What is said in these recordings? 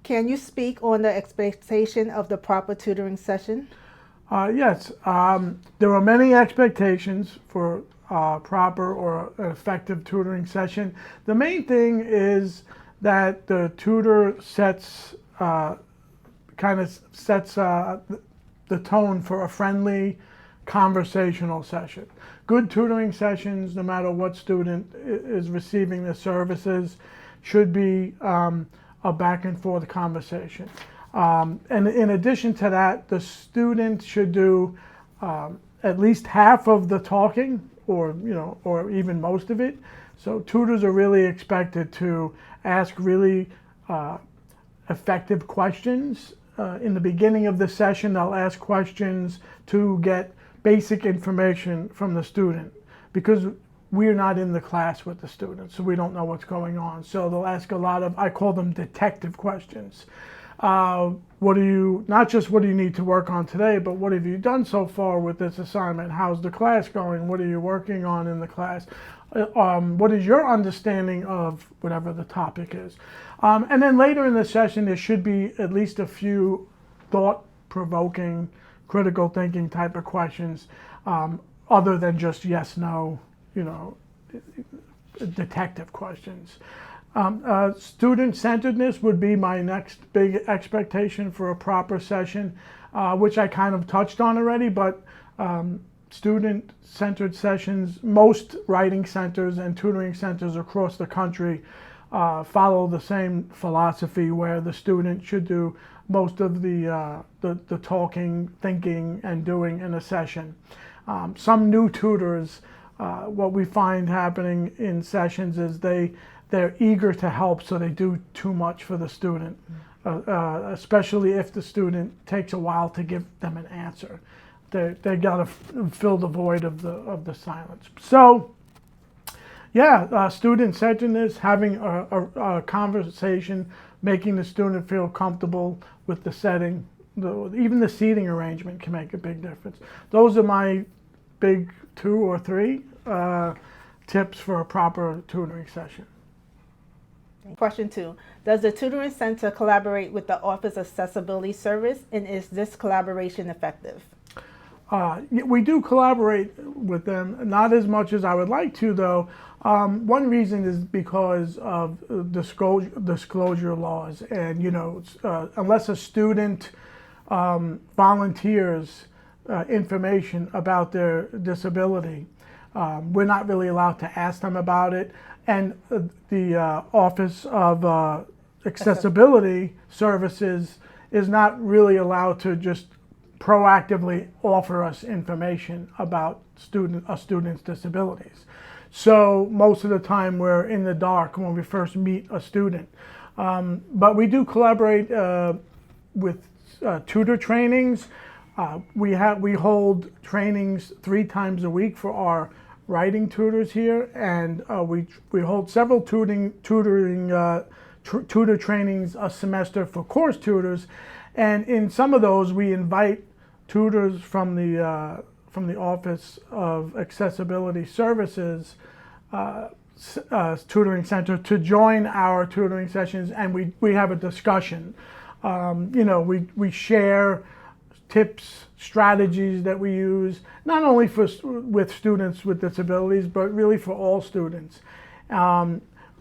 Can you speak on the expectation of the proper tutoring session? Yes, there are many expectations for proper or effective tutoring session. The main thing is that the tutor sets the tone for a friendly conversational session. Good tutoring sessions, no matter what student is receiving the services, should be a back and forth conversation. And in addition to that, the student should do at least half of the talking, or even most of it. So tutors are really expected to ask really effective questions. In the beginning of the session, they'll ask questions to get basic information from the student, because we're not in the class with the students, so we don't know what's going on. So they'll ask a lot of, I call them detective questions. Not just what do you need to work on today, but what have you done so far with this assignment? How's the class going? What are you working on in the class? What is your understanding of whatever the topic is? And then later in the session, there should be at least a few thought-provoking, critical thinking type of questions, other than just yes, no, detective questions. Student-centeredness would be my next big expectation for a proper session, which I kind of touched on already, but student-centered sessions, most writing centers and tutoring centers across the country follow the same philosophy, where the student should do most of the talking, thinking, and doing in a session. Some new tutors, what we find happening in sessions is they're eager to help, so they do too much for the student, especially if the student takes a while to give them an answer. They gotta fill the void of the silence. So, yeah, student-centeredness, having a conversation, making the student feel comfortable with the setting, even the seating arrangement can make a big difference. Those are my big 2 or 3 tips for a proper tutoring session. Question 2. Does the tutoring center collaborate with the Office Accessibility Service, and is this collaboration effective? We do collaborate with them, not as much as I would like to, though. One reason is because of disclosure laws, and unless a student volunteers information about their disability, we're not really allowed to ask them about it. And the Office of Accessibility Services is not really allowed to just proactively offer us information about a student's disabilities. So most of the time we're in the dark when we first meet a student. But we do collaborate with tutor trainings. We hold trainings 3 times a week for our writing tutors here, and we hold several tutor trainings a semester for course tutors, and in some of those we invite tutors from the Office of Accessibility Services tutoring center to join our tutoring sessions, and we have a discussion. We share tips, strategies that we use, not only with students with disabilities, but really for all students.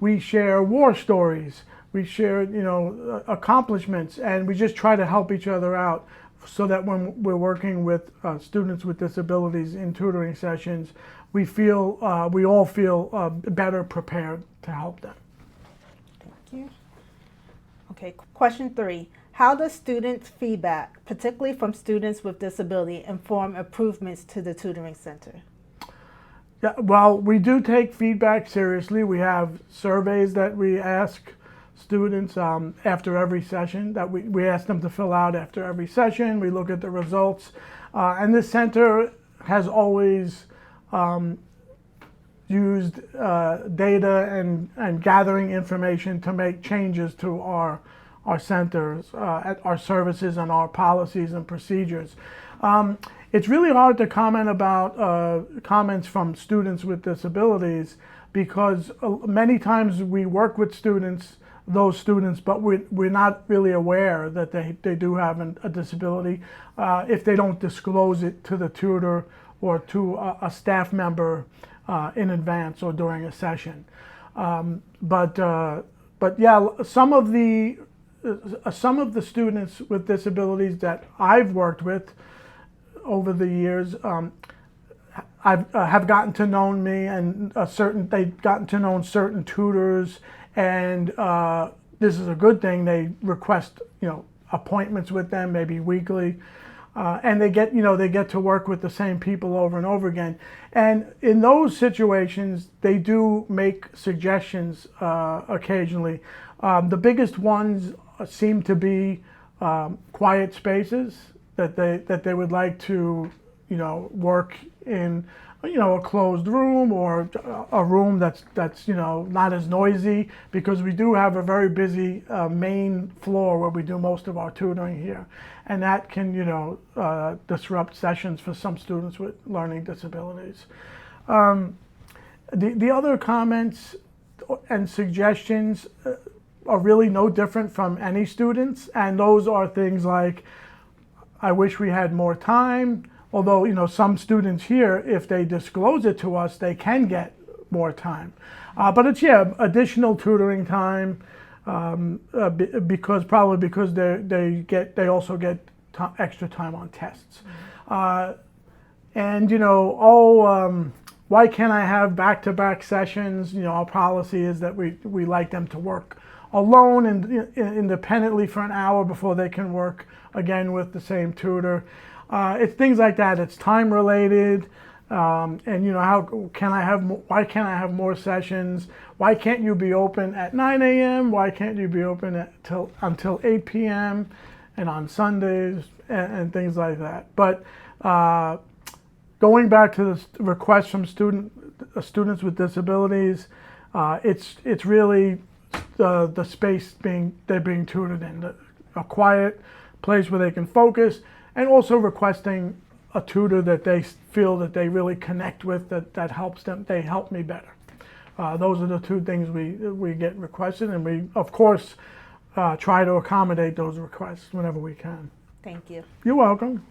We share war stories, we share accomplishments, and we just try to help each other out, so that when we're working with students with disabilities in tutoring sessions, we all feel better prepared to help them. Thank you. Okay, question 3. How does student feedback, particularly from students with disability, inform improvements to the tutoring center? Yeah, well, we do take feedback seriously. We have surveys that we ask students after every session, that we ask them to fill out after every session. We look at the results. And this center has always used data and gathering information to make changes to our centers, our services, and our policies and procedures. It's really hard to comment about comments from students with disabilities, because many times we work with students those students, but we're not really aware that they do have a disability if they don't disclose it to the tutor or to a staff member in advance or during a session. But yeah, some of the students with disabilities that I've worked with over the years have gotten to know me, and they've gotten to know certain tutors, and this is a good thing. They request, appointments with them, maybe weekly, and they get to work with the same people over and over again. And in those situations, they do make suggestions occasionally. The biggest ones seem to be quiet spaces that they would like to work in, a closed room, or a room that's not as noisy, because we do have a very busy main floor where we do most of our tutoring here, and that can disrupt sessions for some students with learning disabilities. The other comments and suggestions are really no different from any students, and those are things like, I wish we had more time. Although, some students here, if they disclose it to us, they can get more time. But it's, additional tutoring time, because they also get extra time on tests. And, why can't I have back-to-back sessions? Our policy is that we like them to work alone and independently for an hour before they can work again with the same tutor. It's things like that. It's time related, and why can't I have more sessions? Why can't you be open at 9 a.m.? Why can't you be open until 8 p.m. and on Sundays and things like that? But going back to the requests from students with disabilities, it's really the space they're being tutored in, a quiet place where they can focus, and also requesting a tutor that they feel that they really connect with, that helps them. They help me better. Those are the two things we get requested, and we, of course, try to accommodate those requests whenever we can. Thank you. You're welcome.